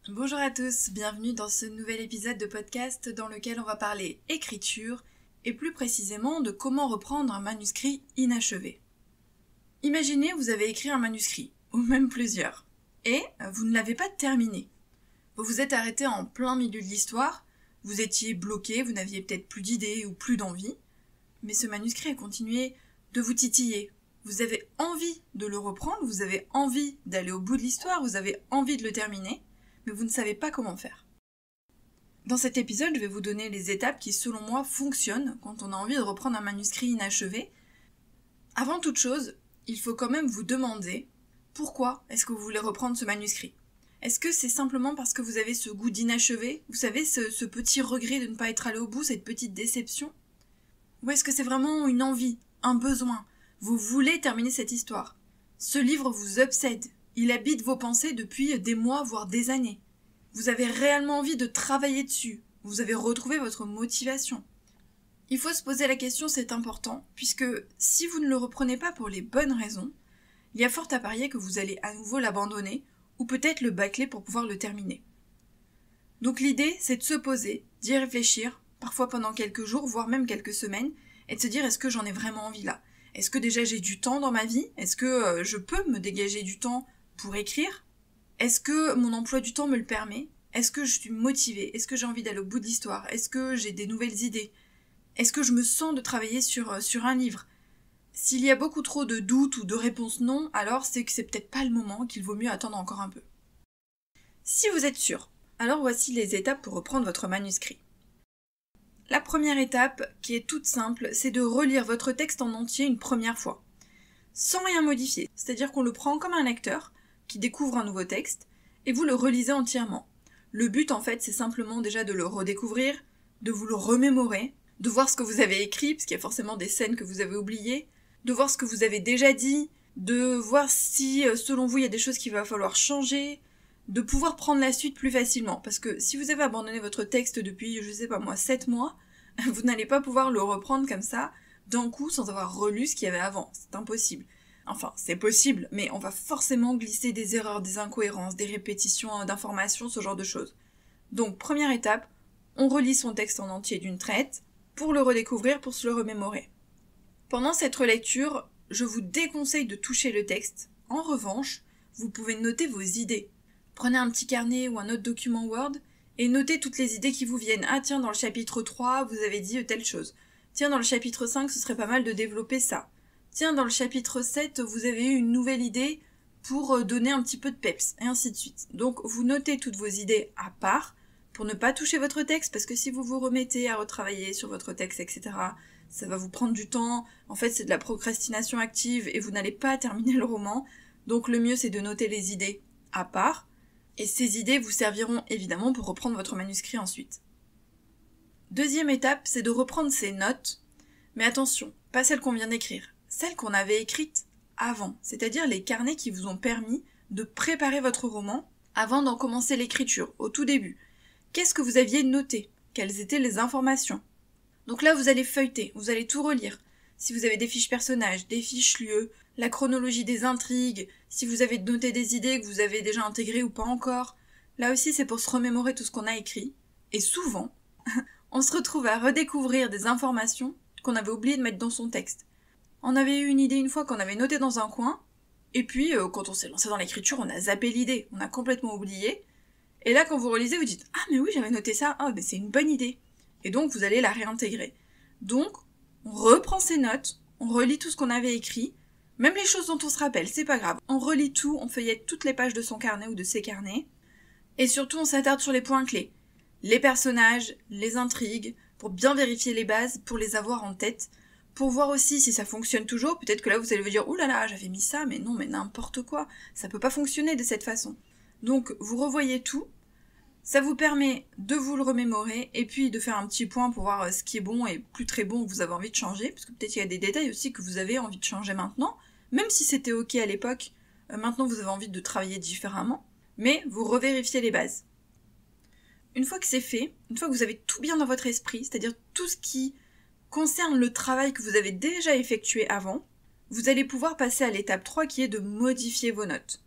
Bonjour à tous, bienvenue dans ce nouvel épisode de podcast dans lequel on va parler écriture et plus précisément de comment reprendre un manuscrit inachevé. Imaginez, vous avez écrit un manuscrit, ou même plusieurs, et vous ne l'avez pas terminé. Vous vous êtes arrêté en plein milieu de l'histoire, vous étiez bloqué, vous n'aviez peut-être plus d'idées ou plus d'envie, mais ce manuscrit a continué de vous titiller. Vous avez envie de le reprendre, vous avez envie d'aller au bout de l'histoire, vous avez envie de le terminer, mais vous ne savez pas comment faire. Dans cet épisode, je vais vous donner les étapes qui, selon moi, fonctionnent quand on a envie de reprendre un manuscrit inachevé. Avant toute chose, il faut quand même vous demander pourquoi est-ce que vous voulez reprendre ce manuscrit. Est-ce que c'est simplement parce que vous avez ce goût d'inachevé, vous savez, ce petit regret de ne pas être allé au bout, cette petite déception? Ou est-ce que c'est vraiment une envie, un besoin? Vous voulez terminer cette histoire. Ce livre vous obsède. Il habite vos pensées depuis des mois, voire des années. Vous avez réellement envie de travailler dessus. Vous avez retrouvé votre motivation. Il faut se poser la question, c'est important, puisque si vous ne le reprenez pas pour les bonnes raisons, il y a fort à parier que vous allez à nouveau l'abandonner, ou peut-être le bâcler pour pouvoir le terminer. Donc l'idée, c'est de se poser, d'y réfléchir, parfois pendant quelques jours, voire même quelques semaines, et de se dire, est-ce que j'en ai vraiment envie là? Est-ce que déjà j'ai du temps dans ma vie? Est-ce que je peux me dégager du temps pour écrire? Est-ce que mon emploi du temps me le permet? Est-ce que je suis motivée? Est-ce que j'ai envie d'aller au bout de l'histoire? Est-ce que j'ai des nouvelles idées? Est-ce que je me sens de travailler sur un livre? S'il y a beaucoup trop de doutes ou de réponses non, alors c'est que c'est peut-être pas le moment, qu'il vaut mieux attendre encore un peu. Si vous êtes sûr, alors voici les étapes pour reprendre votre manuscrit. La première étape, qui est toute simple, c'est de relire votre texte en entier une première fois, sans rien modifier, c'est-à-dire qu'on le prend comme un lecteur qui découvre un nouveau texte, et vous le relisez entièrement. Le but, en fait, c'est simplement déjà de le redécouvrir, de vous le remémorer, de voir ce que vous avez écrit, parce qu'il y a forcément des scènes que vous avez oubliées, de voir ce que vous avez déjà dit, de voir si, selon vous, il y a des choses qu'il va falloir changer, de pouvoir prendre la suite plus facilement. Parce que si vous avez abandonné votre texte depuis, 7 mois, vous n'allez pas pouvoir le reprendre comme ça, d'un coup, sans avoir relu ce qu'il y avait avant. C'est impossible. Enfin, c'est possible, mais on va forcément glisser des erreurs, des incohérences, des répétitions d'informations, ce genre de choses. Donc, première étape, on relit son texte en entier d'une traite, pour le redécouvrir, pour se le remémorer. Pendant cette relecture, je vous déconseille de toucher le texte. En revanche, vous pouvez noter vos idées. Prenez un petit carnet ou un autre document Word, et notez toutes les idées qui vous viennent. Ah tiens, dans le chapitre 3, vous avez dit telle chose. Tiens, dans le chapitre 5, ce serait pas mal de développer ça. Tiens, dans le chapitre 7, vous avez eu une nouvelle idée pour donner un petit peu de peps, et ainsi de suite. Donc, vous notez toutes vos idées à part, pour ne pas toucher votre texte, parce que si vous vous remettez à retravailler sur votre texte, etc., ça va vous prendre du temps. En fait, c'est de la procrastination active, et vous n'allez pas terminer le roman. Donc, le mieux, c'est de noter les idées à part, et ces idées vous serviront évidemment pour reprendre votre manuscrit ensuite. Deuxième étape, c'est de reprendre ces notes, mais attention, pas celles qu'on vient d'écrire, celles qu'on avait écrites avant, c'est-à-dire les carnets qui vous ont permis de préparer votre roman avant d'en commencer l'écriture, au tout début. Qu'est-ce que vous aviez noté? Quelles étaient les informations? Donc là, vous allez feuilleter, vous allez tout relire. Si vous avez des fiches personnages, des fiches lieux, la chronologie des intrigues, si vous avez noté des idées que vous avez déjà intégrées ou pas encore. Là aussi, c'est pour se remémorer tout ce qu'on a écrit. Et souvent, on se retrouve à redécouvrir des informations qu'on avait oublié de mettre dans son texte. On avait eu une idée une fois qu'on avait notée dans un coin, et puis quand on s'est lancé dans l'écriture, on a zappé l'idée, on a complètement oublié. Et là, quand vous relisez, vous dites « Ah mais oui, j'avais noté ça, ah mais c'est une bonne idée !» Et donc, vous allez la réintégrer. Donc, on reprend ses notes, on relit tout ce qu'on avait écrit, même les choses dont on se rappelle, c'est pas grave. On relit tout, on feuillette toutes les pages de son carnet ou de ses carnets, et surtout on s'attarde sur les points clés. Les personnages, les intrigues, pour bien vérifier les bases, pour les avoir en tête, pour voir aussi si ça fonctionne toujours. Peut-être que là vous allez vous dire « Ouh là là, j'avais mis ça, mais non, mais n'importe quoi, ça peut pas fonctionner de cette façon. » Donc vous revoyez tout, ça vous permet de vous le remémorer et puis de faire un petit point pour voir ce qui est bon et plus très bon que vous avez envie de changer, parce que peut-être il y a des détails aussi que vous avez envie de changer maintenant, même si c'était ok à l'époque, maintenant vous avez envie de travailler différemment, mais vous revérifiez les bases. Une fois que c'est fait, une fois que vous avez tout bien dans votre esprit, c'est-à-dire tout ce qui concerne le travail que vous avez déjà effectué avant, vous allez pouvoir passer à l'étape 3 qui est de modifier vos notes.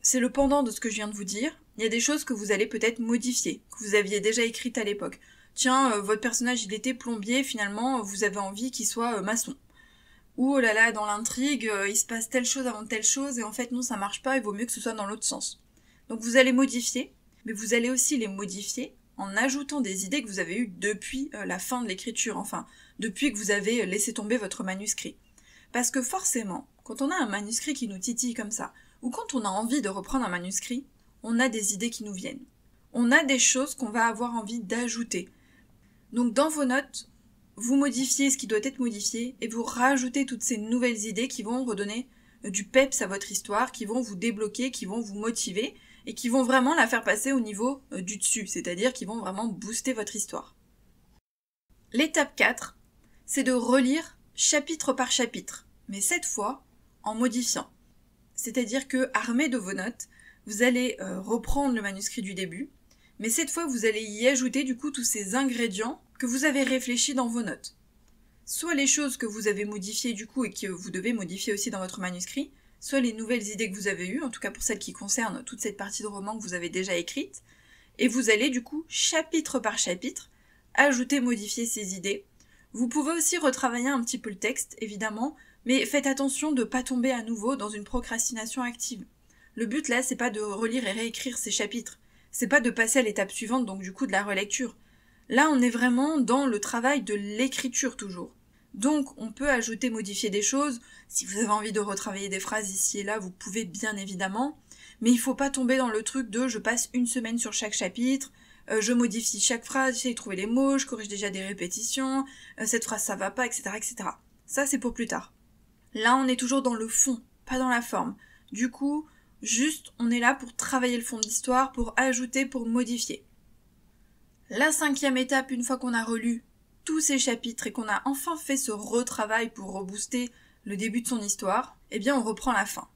C'est le pendant de ce que je viens de vous dire, Il y a des choses que vous allez peut-être modifier, que vous aviez déjà écrites à l'époque. Tiens, votre personnage il était plombier, finalement vous avez envie qu'il soit maçon. Ou oh là là, dans l'intrigue, il se passe telle chose avant telle chose, et en fait non ça marche pas, il vaut mieux que ce soit dans l'autre sens. Donc vous allez modifier, mais vous allez aussi les modifier en ajoutant des idées que vous avez eues depuis la fin de l'écriture, enfin, depuis que vous avez laissé tomber votre manuscrit. Parce que forcément, quand on a un manuscrit qui nous titille comme ça, ou quand on a envie de reprendre un manuscrit, on a des idées qui nous viennent. On a des choses qu'on va avoir envie d'ajouter. Donc dans vos notes, vous modifiez ce qui doit être modifié et vous rajoutez toutes ces nouvelles idées qui vont redonner du peps à votre histoire, qui vont vous débloquer, qui vont vous motiver et qui vont vraiment la faire passer au niveau du dessus, c'est-à-dire qui vont vraiment booster votre histoire. L'étape 4, c'est de relire chapitre par chapitre, mais cette fois en modifiant. C'est-à-dire que, armé de vos notes, vous allez reprendre le manuscrit du début, mais cette fois vous allez y ajouter du coup tous ces ingrédients que vous avez réfléchis dans vos notes. Soit les choses que vous avez modifiées du coup et que vous devez modifier aussi dans votre manuscrit, soit les nouvelles idées que vous avez eues, en tout cas pour celles qui concernent toute cette partie de roman que vous avez déjà écrite, et vous allez du coup, chapitre par chapitre, ajouter, modifier ces idées. Vous pouvez aussi retravailler un petit peu le texte, évidemment, mais faites attention de ne pas tomber à nouveau dans une procrastination active. Le but là, c'est pas de relire et réécrire ces chapitres, c'est pas de passer à l'étape suivante, donc du coup de la relecture. Là, on est vraiment dans le travail de l'écriture toujours. Donc, on peut ajouter, modifier des choses. Si vous avez envie de retravailler des phrases ici et là, vous pouvez bien évidemment. Mais il faut pas tomber dans le truc de je passe une semaine sur chaque chapitre, je modifie chaque phrase, j'essaie de trouver les mots, je corrige déjà des répétitions, cette phrase ça va pas, etc., etc. Ça, c'est pour plus tard. Là, on est toujours dans le fond, pas dans la forme. Du coup, juste, on est là pour travailler le fond de l'histoire, pour ajouter, pour modifier. La 5e étape, une fois qu'on a relu tous ces chapitres et qu'on a enfin fait ce retravail pour rebooster le début de son histoire, eh bien on reprend la fin.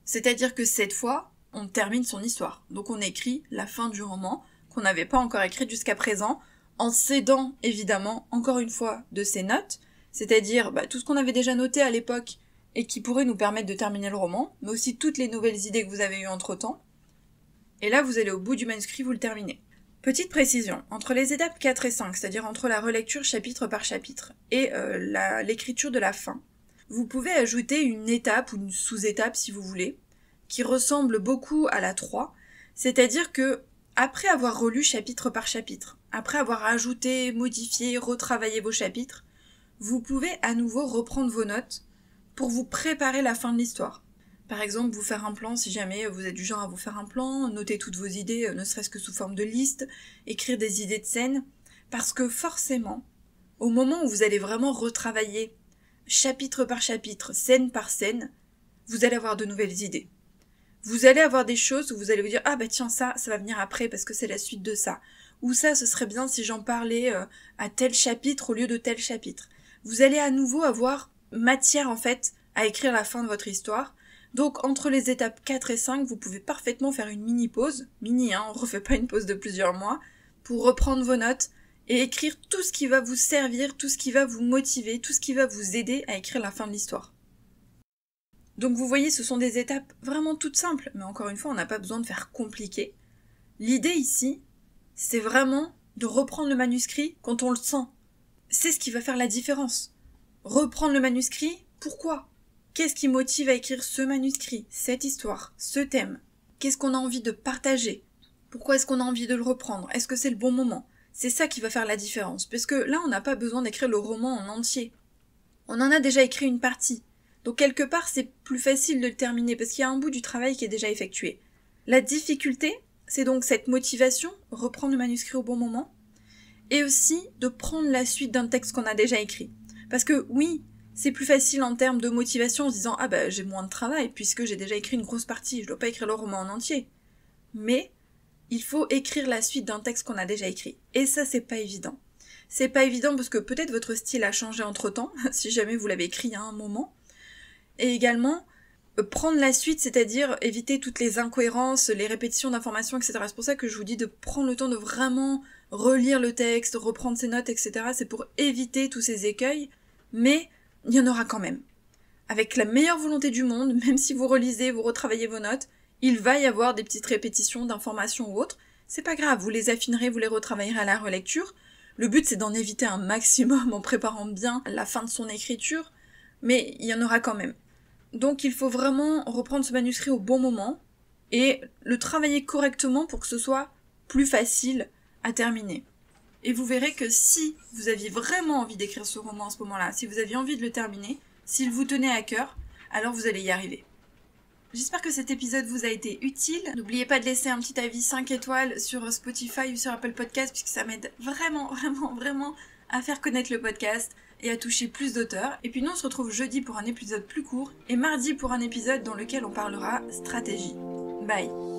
C'est-à-dire que cette fois, on termine son histoire. Donc on écrit la fin du roman, qu'on n'avait pas encore écrite jusqu'à présent, en s'aidant évidemment, encore une fois, de ces notes, c'est-à-dire tout ce qu'on avait déjà noté à l'époque et qui pourrait nous permettre de terminer le roman, mais aussi toutes les nouvelles idées que vous avez eues entre-temps. Et là, vous allez au bout du manuscrit, vous le terminez. Petite précision, entre les étapes 4 et 5, c'est-à-dire entre la relecture chapitre par chapitre et l'écriture de la fin, vous pouvez ajouter une étape ou une sous-étape si vous voulez, qui ressemble beaucoup à la 3, c'est-à-dire que après avoir relu chapitre par chapitre, après avoir ajouté, modifié, retravaillé vos chapitres, vous pouvez à nouveau reprendre vos notes pour vous préparer la fin de l'histoire. Par exemple, vous faire un plan si jamais vous êtes du genre à vous faire un plan, noter toutes vos idées, ne serait-ce que sous forme de liste, écrire des idées de scène, parce que forcément, au moment où vous allez vraiment retravailler chapitre par chapitre, scène par scène, vous allez avoir de nouvelles idées. Vous allez avoir des choses où vous allez vous dire « Ah bah tiens, ça va venir après parce que c'est la suite de ça. » Ou ça, ce serait bien si j'en parlais à tel chapitre au lieu de tel chapitre. Vous allez à nouveau avoir matière en fait à écrire la fin de votre histoire. Donc entre les étapes 4 et 5, vous pouvez parfaitement faire une mini-pause, on refait pas une pause de plusieurs mois, pour reprendre vos notes et écrire tout ce qui va vous servir, tout ce qui va vous motiver, tout ce qui va vous aider à écrire la fin de l'histoire. Donc vous voyez, ce sont des étapes vraiment toutes simples, mais encore une fois, on n'a pas besoin de faire compliqué. L'idée ici, c'est vraiment de reprendre le manuscrit quand on le sent. C'est ce qui va faire la différence. Reprendre le manuscrit, pourquoi ? Qu'est-ce qui motive à écrire ce manuscrit, cette histoire, ce thème ? Qu'est-ce qu'on a envie de partager ? Pourquoi est-ce qu'on a envie de le reprendre ? Est-ce que c'est le bon moment ? C'est ça qui va faire la différence, parce que là, on n'a pas besoin d'écrire le roman en entier. On en a déjà écrit une partie. Donc quelque part, c'est plus facile de le terminer, parce qu'il y a un bout du travail qui est déjà effectué. La difficulté, c'est donc cette motivation, reprendre le manuscrit au bon moment, et aussi de prendre la suite d'un texte qu'on a déjà écrit. Parce que oui, c'est plus facile en termes de motivation en se disant « Ah bah j'ai moins de travail puisque j'ai déjà écrit une grosse partie, je dois pas écrire le roman en entier. » Mais il faut écrire la suite d'un texte qu'on a déjà écrit. Et ça, c'est pas évident. C'est pas évident parce que peut-être votre style a changé entre-temps, si jamais vous l'avez écrit à un moment. Et également, prendre la suite, c'est-à-dire éviter toutes les incohérences, les répétitions d'informations, etc. C'est pour ça que je vous dis de prendre le temps de vraiment relire le texte, reprendre ses notes, etc. C'est pour éviter tous ces écueils, mais il y en aura quand même. Avec la meilleure volonté du monde, même si vous relisez, vous retravaillez vos notes, il va y avoir des petites répétitions d'informations ou autres. C'est pas grave, vous les affinerez, vous les retravaillerez à la relecture. Le but c'est d'en éviter un maximum en préparant bien la fin de son écriture, mais il y en aura quand même. Donc il faut vraiment reprendre ce manuscrit au bon moment et le travailler correctement pour que ce soit plus facile à terminer. Et vous verrez que si vous aviez vraiment envie d'écrire ce roman en ce moment-là, si vous aviez envie de le terminer, s'il vous tenait à cœur, alors vous allez y arriver. J'espère que cet épisode vous a été utile. N'oubliez pas de laisser un petit avis 5 étoiles sur Spotify ou sur Apple Podcast puisque ça m'aide vraiment à faire connaître le podcast et à toucher plus d'auteurs. Et puis nous on se retrouve jeudi pour un épisode plus court et mardi pour un épisode dans lequel on parlera stratégie. Bye!